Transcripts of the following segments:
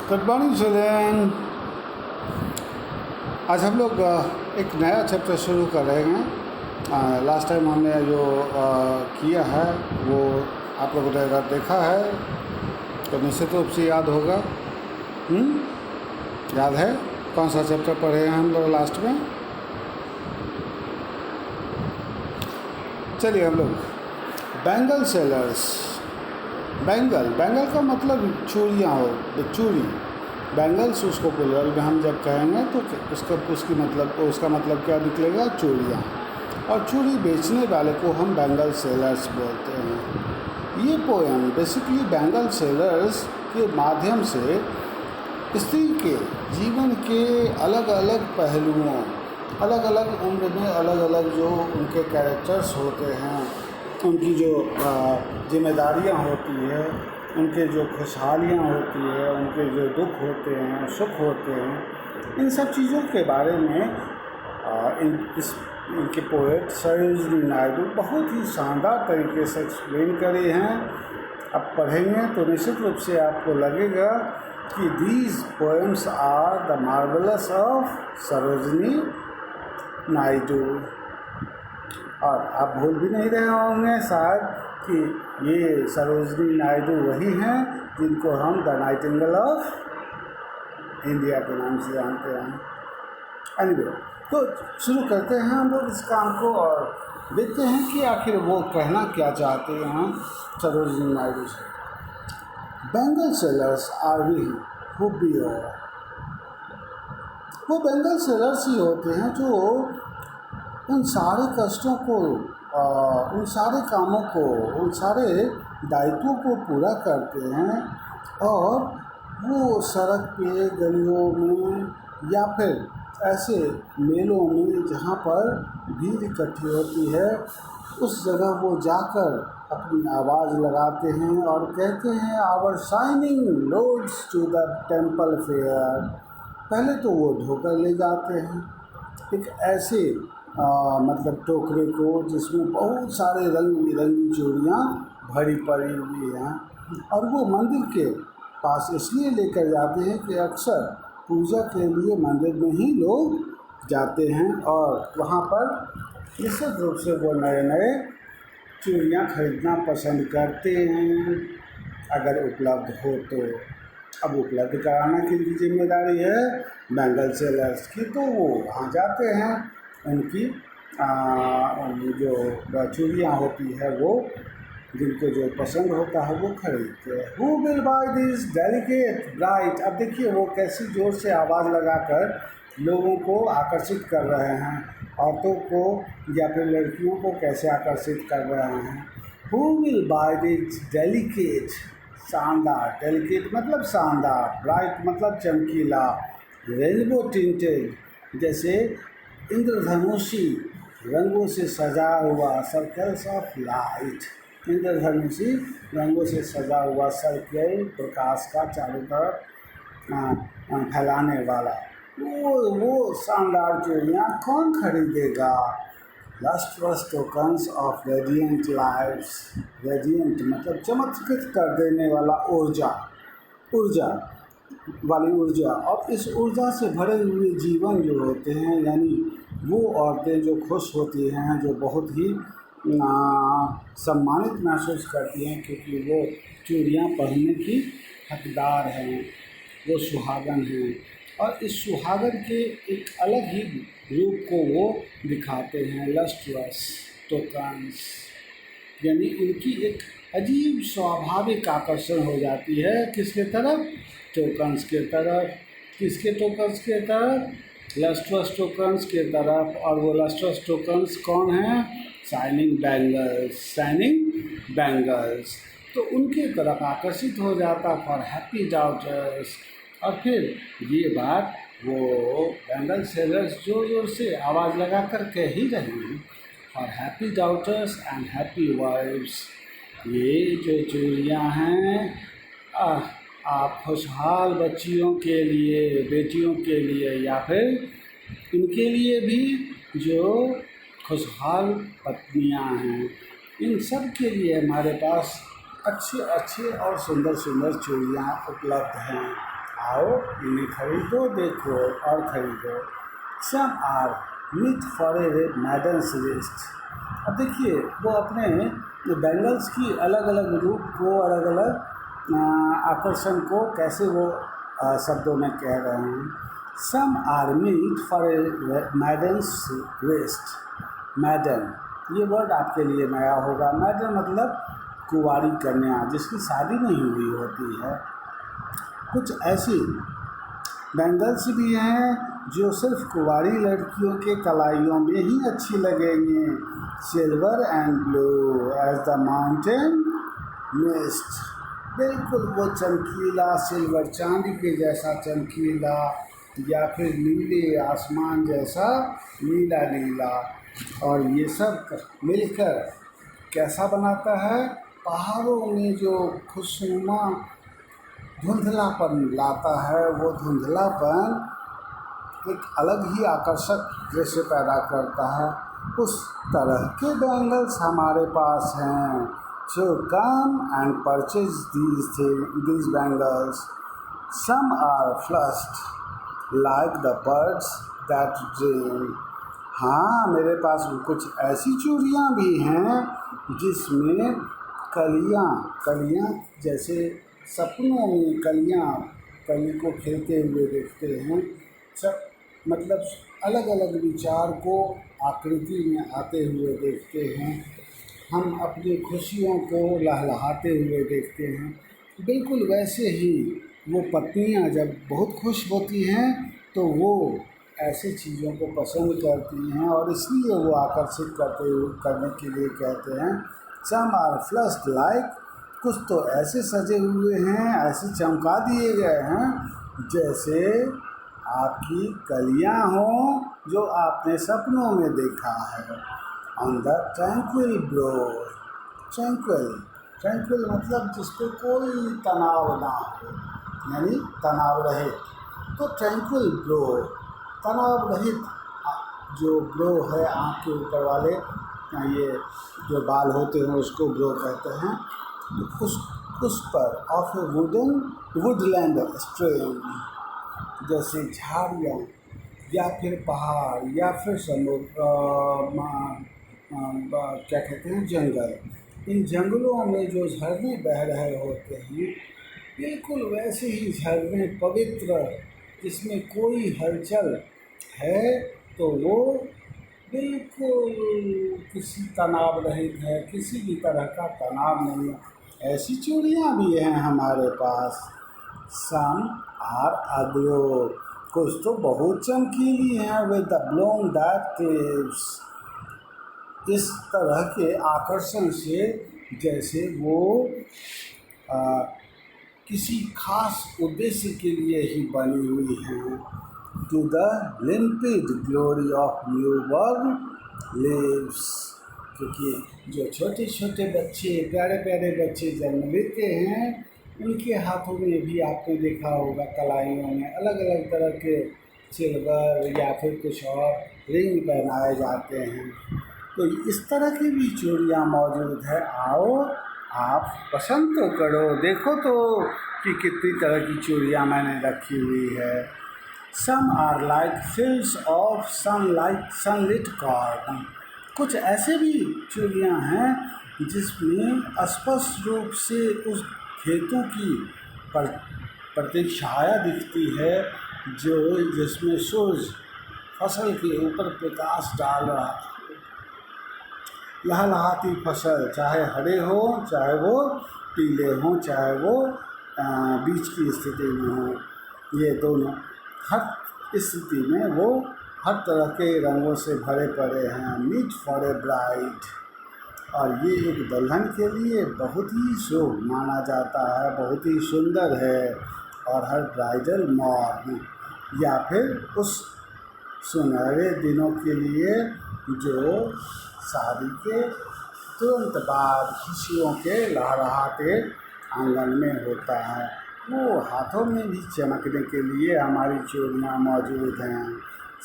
Good morning children. आज हम लोग एक नया चैप्टर शुरू कर रहे हैं। लास्ट टाइम हमने जो किया है वो आप लोगों ने अगर देखा है तो निश्चित रूप से याद होगा। याद है कौन सा चैप्टर पढ़े हैं हम लोग लास्ट में? चलिए हम लोग बैंगल सेलर्स। बैंगल का मतलब चूड़ियाँ हो, चूड़ी। बैंगल्स उसको प्लुरल में हम जब कहेंगे तो उसका मतलब क्या निकलेगा? चूड़ियाँ। और चूड़ी बेचने वाले को हम बैंगल सेलर्स बोलते हैं। ये पोएम बेसिकली बैंगल सेलर्स के माध्यम से स्त्री के जीवन के अलग अलग पहलुओं, अलग अलग उम्र में अलग अलग जो उनके कैरेक्टर्स होते हैं, उनकी जो जिम्मेदारियां होती है, उनके जो खुशहालियाँ होती है, उनके जो दुख होते हैं, सुख होते हैं, इन सब चीज़ों के बारे में इनके पोएट सरोजिनी नायडू बहुत ही शानदार तरीके से एक्सप्लेन करे हैं। अब पढ़ेंगे तो निश्चित रूप से आपको लगेगा कि these poems are the marvellous of Sarojini Naidu. और आप भूल भी नहीं रहे होंगे शायद कि ये सरोजिनी नायडू वही हैं जिनको हम द नाइटिंगेल ऑफ इंडिया के नाम से जानते हैं। एनीवे, तो शुरू करते हैं हम लोग इस काम को और देखते हैं कि आखिर वो कहना क्या चाहते हैं सरोजिनी नायडू से। Bangle sellers are we who bear. वो बैंगल सेलर्स ही होते हैं जो उन सारे कष्टों को, उन सारे कामों को, उन सारे दायित्वों को पूरा करते हैं और वो सड़क पे, गलियों में या फिर ऐसे मेलों में जहाँ पर भीड़ इकट्ठी होती है, उस जगह वो जाकर अपनी आवाज़ लगाते हैं और कहते हैं our shining roads to the temple fair. पहले तो वो ढोकर ले जाते हैं एक ऐसे मतलब टोकरे को जिसमें बहुत सारे रंग बिरंगी चूड़ियाँ भरी पड़ी हुई हैं, और वो मंदिर के पास इसलिए लेकर जाते हैं कि अक्सर पूजा के लिए मंदिर में ही लोग जाते हैं और वहाँ पर निश्चित रूप से वो नए नए चूड़ियाँ खरीदना पसंद करते हैं अगर उपलब्ध हो तो। अब उपलब्ध कराना किनकी जिम्मेदारी है? बैंगल सेलर्स की। तो वो वहाँ जाते हैं, उनकी जो चूड़ियाँ होती है वो जिनको जो पसंद होता है वो खरीदते हैं। Who will by this delicate bright. अब देखिए वो कैसी ज़ोर से आवाज़ लगाकर लोगों को आकर्षित कर रहे हैं, औरतों को या फिर लड़कियों को कैसे आकर्षित कर रहे हैं। Who will by this delicate, शानदार, डेलिकेट मतलब शानदार, ब्राइट मतलब चमकीला, रेनबो टिंटेड जैसे इंद्रधनुषी रंगों से सजा हुआ, सर्कल्स ऑफ लाइट, इंद्रधनुषी रंगों से सजा हुआ सर्कल, प्रकाश का चारों तरफ फैलाने वाला वो शानदार चूड़ियाँ कौन खरीदेगा? Lustrous tokens of radiant lifes. Radiant मतलब चमत्कृत कर देने वाला ऊर्जा वाली ऊर्जा, और इस ऊर्जा से भरे हुए जीवन जो होते हैं, यानी वो औरतें जो खुश होती हैं, जो बहुत ही सम्मानित महसूस करती हैं क्योंकि वो चूड़ियाँ पहनने की हकदार हैं, वो सुहागन हैं, और इस सुहागन के एक अलग ही रूप को वो दिखाते हैं। लस्ट्रस टोकन्स यानी उनकी एक अजीब स्वाभाविक आकर्षण हो जाती है किसके तरफ? टोकन्स के तरफ। किसके टोकन्स के तरफ? लस्ट्रस टोकन्स के तरफ। और वो लस्ट्रस टोकन्स कौन हैं? Shining bangles. तो उनके तरफ आकर्षित हो जाता फॉर हैप्पी डाउटर्स। और फिर ये बात वो बैंगल सेलर्स जोर जोर से आवाज़ लगा कर कह ही रहे हैं, for happy daughters and happy wifes. ये जो चूड़ियाँ हैं आप खुशहाल बच्चियों के लिए, बेटियों के लिए, या फिर इनके लिए भी जो खुशहाल पत्नियाँ हैं, इन सब के लिए हमारे पास अच्छे और सुंदर चूड़ियाँ उपलब्ध हैं। आओ इन्हें खरीदो, देखो और खरीदो। Some are meet for a maiden's waist. अब देखिए वो अपने बैंगल्स की अलग अलग रूप को, अलग अलग आकर्षण को कैसे वो शब्दों में कह रहे हैं। Some are meet for a maiden's waist. Maiden, ये वर्ड आपके लिए नया होगा। मैडन मतलब कुंवारी कन्या, जिसकी शादी नहीं हुई होती है। कुछ ऐसी बैंगल्स भी हैं जो सिर्फ कुंवारी लड़कियों के कलाइयों में ही अच्छी लगेंगी। Silver and blue as the mountain mist. बिल्कुल वो चमकीला सिल्वर, चांदी के जैसा चमकीला, या फिर नीले आसमान जैसा नीला नीला। और ये सब मिलकर कैसा बनाता है, पहाड़ों में जो खुशनुमा धुंधलापन लाता है। वो धुंधलापन एक अलग ही आकर्षक दृश्य पैदा करता है। उस तरह के बैंगल्स हमारे पास हैं। So come and purchase these bangles. Some are flushed like the birds that dream. हाँ, मेरे पास कुछ ऐसी चूड़ियाँ भी हैं जिसमें कलियाँ जैसे सपनों में कली को खिलते हुए देखते हैं। सब मतलब अलग अलग विचार को आकृति में आते हुए देखते हैं। हम अपनी खुशियों को लहलहाते हुए देखते हैं। बिल्कुल वैसे ही वो पत्नियां जब बहुत खुश होती हैं तो वो ऐसी चीज़ों को पसंद करती हैं, और इसलिए वो आकर्षित करने के लिए कहते हैं सम आर फ्लश्ड लाइक। कुछ तो ऐसे सजे हुए हैं, ऐसे चमका दिए गए हैं जैसे आपकी कलियां हों जो आपने सपनों में देखा है। On the tranquil bro. Tranquil मतलब जिस पे कोई तनाव ना हो, यानी तनाव रहित। तो ट्रैंक्विल ब्रो, तनाव रहित जो ब्रो है, आँख के ऊपर वाले ये जो बाल होते हैं उसको ब्रो कहते हैं। उस पर ऑफ ए वुडलैंड स्ट्रीम, जैसे झाड़ियाँ या फिर पहाड़ या फिर समुद्र, क्या कहते हैं, जंगल। इन जंगलों में जो झरने बह रहे होते हैं, बिल्कुल वैसे ही झरने पवित्र, जिसमें कोई हलचल है तो वो बिल्कुल किसी तनाव रहित है, किसी भी तरह का तनाव नहीं है। ऐसी चूड़ियाँ भी हैं हमारे पास। सम आर अग्लो। कुछ तो बहुत चमकीली हैं विद द ब्लोम दैट क्लेव्स। इस तरह के आकर्षण से जैसे वो किसी खास उद्देश्य के लिए ही बनी हुई हैं। To the limpid glory of newborn lives. क्योंकि जो छोटे छोटे बच्चे, प्यारे प्यारे बच्चे जन्म लेते हैं, उनके हाथों में भी आपने देखा होगा कलाइयों में अलग अलग तरह के सिल्वर या फिर कुछ और रिंग पहनाए जाते हैं। तो इस तरह की भी चूड़ियाँ मौजूद है। आओ आप पसंद तो करो, देखो तो कि कितनी तरह की चूड़ियाँ मैंने रखी हुई है। Some are like fields of sunlit corn. कुछ ऐसे भी चूड़ियाँ हैं जिसमें स्पष्ट रूप से उस खेतों की प्रतिछाया दिखती है जिसमें सूरज फसल के ऊपर प्रकाश डाल रहा है। लहलहाती फसल, चाहे हरे हो, चाहे वो पीले हों, चाहे वो बीच की स्थिति में हो, ये दोनों हर स्थिति में वो हर तरह के रंगों से भरे पड़े हैं। Meet for a bride. और ये एक दुल्हन के लिए बहुत ही शुभ माना जाता है, बहुत ही सुंदर है। और हर ब्राइडल मॉर्न या फिर उस सुनहरे दिनों के लिए जो शादी के तुरंत बाद खुशियों के लहराते आंगन में होता है, वो हाथों में भी चमकने के लिए हमारी चूड़ियाँ मौजूद हैं।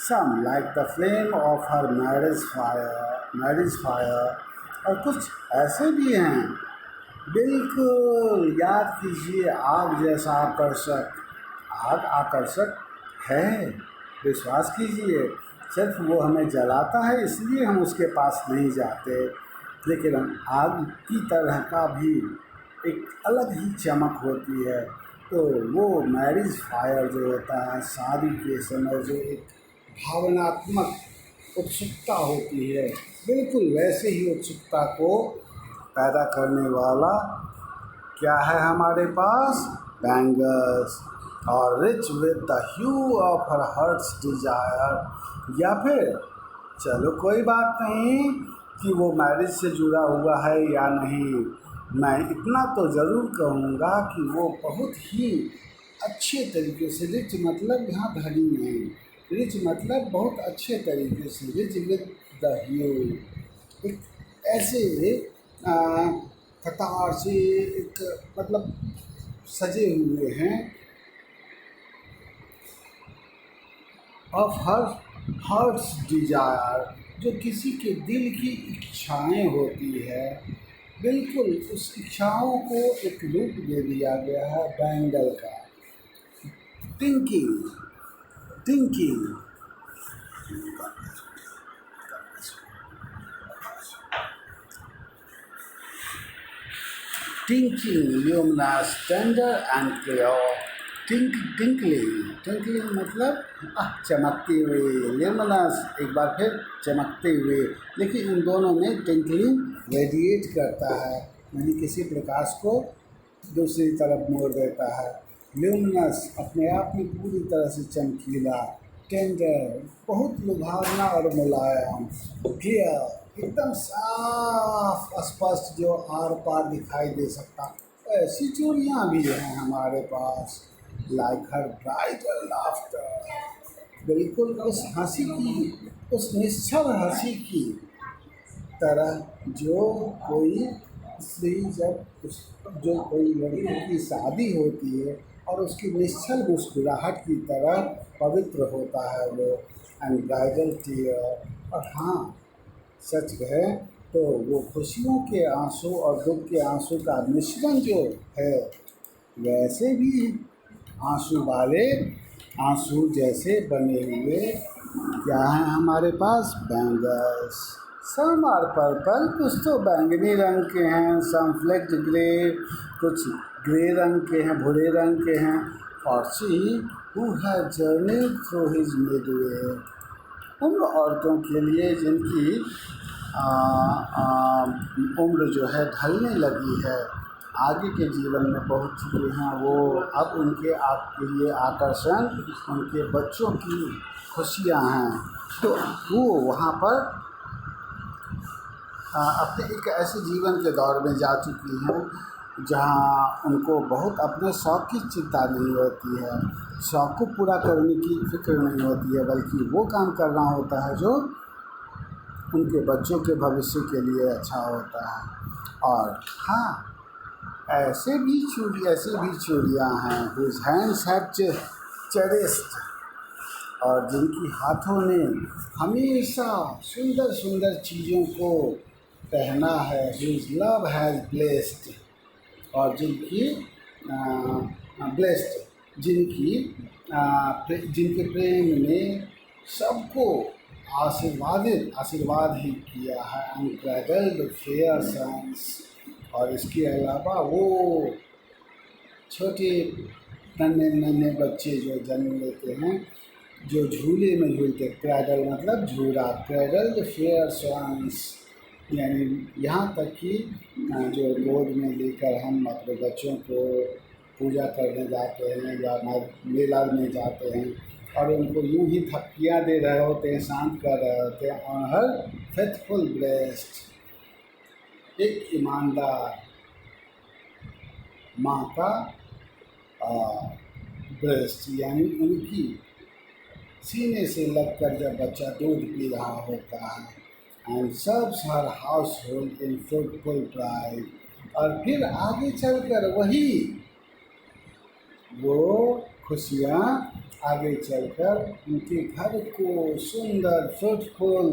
Some like the flame of her marriage fire. और कुछ ऐसे भी हैं, बिल्कुल याद कीजिए आग जैसा आकर्षक, आग आकर्षक है, विश्वास कीजिए। सिर्फ वो हमें जलाता है इसलिए हम उसके पास नहीं जाते, लेकिन आग की तरह का भी एक अलग ही चमक होती है। तो वो मैरिज फायर जो होता है, शादी के समय जो एक भावनात्मक उत्सुकता होती है, बिल्कुल वैसे ही उत्सुकता को पैदा करने वाला क्या है हमारे पास, बैंगल्स। और rich with the hue of her heart's desire, या फिर चलो कोई बात नहीं कि वो मैरिज से जुड़ा हुआ है या नहीं, मैं इतना तो ज़रूर कहूँगा कि वो बहुत ही अच्छे तरीके से, रिच मतलब यहाँ धनी नहीं, रिच मतलब बहुत अच्छे तरीके से, रिच विद द ह्यू, एक ऐसे कतार से एक मतलब सजे हुए हैं, ऑफ हर हर्ट्स डिजायर, जो किसी के दिल की इच्छाएं होती है, बिल्कुल उस इच्छाओं को एक रूप दे दिया गया है बैंगल का। Thinking, thinking, टिंकिंग luminous tender and clear, tinkling, tinkling मतलब चमकती हुई, ल्यूमिनस एक बार फिर चमकते हुए, लेकिन इन दोनों में टिंकलिंग रेडिएट करता है, यानी किसी प्रकाश को दूसरी तरफ मोड़ देता है। ल्यूमिनस अपने आप में पूरी तरह से चमकीला, टेंडर बहुत लुभावना और मुलायम, क्लियर एकदम साफ स्पष्ट जो आर पार दिखाई दे सकता। ऐसी चूड़ियाँ भी हैं हमारे पास, लाइक हर ब्राइडल लाफ्टर, बिल्कुल उस हंसी की, उस निश्चल हंसी की तरह जो कोई स्त्री जब जो कोई लड़की की शादी होती है और उसकी निश्चल मुस्कुराहट की तरह पवित्र होता है वो, एंड ब्राइडल टीयर। और हाँ, सच कहे तो वो खुशियों के आंसू और दुख के आंसू का मिश्रण जो है, वैसे भी आंसू वाले, आंसू जैसे बने हुए क्या हैं हमारे पास, बैंगल्स। सम आर पर्पल, कुछ तो बैंगनी रंग के हैं, सम फ्लेक्ड ग्रे, कुछ ग्रे रंग के हैं, भूरे रंग के हैं। और see who have journeyed through his Midway, उन औरतों के लिए जिनकी उम्र जो है ढलने लगी है, आगे के जीवन में पहुंच चुके हैं, वो अब उनके आपके लिए आकर्षण उनके बच्चों की खुशियां हैं। तो वो वहाँ पर अपने एक ऐसे जीवन के दौर में जा चुकी हैं जहाँ उनको बहुत अपने शौक़ की चिंता नहीं होती है, शौक़ को पूरा करने की फिक्र नहीं होती है, बल्कि वो काम करना होता है जो उनके बच्चों के भविष्य के लिए अच्छा होता है। और हाँ, ऐसी भी चूड़ियाँ हैं whose hands have cherished, और जिनकी हाथों ने हमेशा सुंदर सुंदर चीज़ों को पहना है, whose love has blessed, और जिनकी ब्लेस्ड, जिनके प्रेम ने सबको आशीर्वाद ही किया है, अनब्राइडल्ड फेयर सन्स। और इसके अलावा वो छोटे नन्हे बच्चे जो जन्म लेते हैं, जो झूले में झूलते, क्रैडल मतलब झूला, क्रैडल्ड फेयर सन्स, यानी यहाँ तक कि जो गोद में लेकर हम अपने बच्चों को पूजा करने जाते हैं या मेला में जाते हैं और उनको यूं ही थपकियाँ दे रहे होते हैं, शांत कर रहे होते हैं, ऑन हर फेथफुल ब्रेस्ट, एक ईमानदार माँ का ब्रेस्ट, यानी उनकी सीने से लगकर जब बच्चा दूध पी रहा होता है, and serves her house hold in fruitful pride. और फिर आगे चलकर वही वो खुशियाँ आगे चलकर उनके घर को सुंदर फ्रूटफुल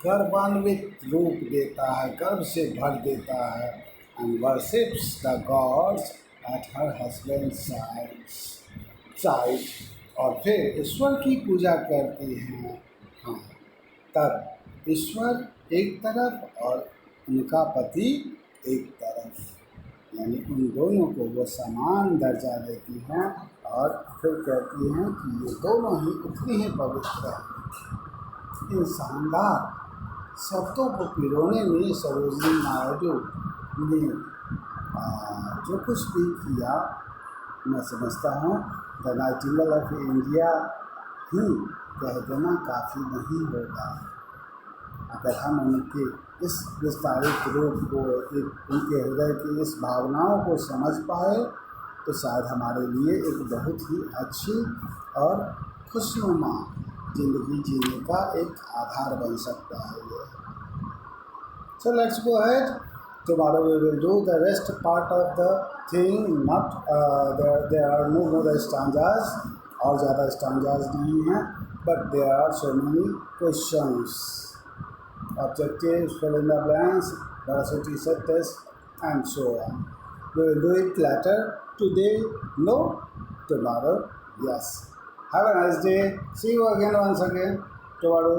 गर्वान्वित रूप देता है, गर्व से भर देता है, and worships the gods at her husband sides. Side और फिर ईश्वर की पूजा करती हैं। हाँ, तब ईश्वर एक तरफ और उनका पति एक तरफ, यानी उन दोनों को वो समान दर्जा देती हैं और फिर कहती हैं कि ये दोनों ही उतनी ही पवित्र हैं। इन शानदार शब्दों को पिरोने में सरोजिनी नायडू ने जो कुछ भी किया, मैं समझता हूँ द नाइटिंगेल ऑफ इंडिया ही कह देना काफ़ी नहीं होगा। अगर हम उनके इस विस्तारित रूप को, एक उनके हृदय की इस भावनाओं को समझ पाए तो शायद हमारे लिए एक बहुत ही अच्छी और खुशनुमा ज़िंदगी जीने का एक आधार बन सकता है ये। So let's go ahead. Tomorrow we will do the rest part of the thing. Not there are no more stanzas और ज़्यादा stanzas नहीं हैं, but there are so many questions, objectives, fill in the blanks, veracity set test, and so on. We will do it later. Today, no. Tomorrow, yes. Have a nice day. See you again once again tomorrow.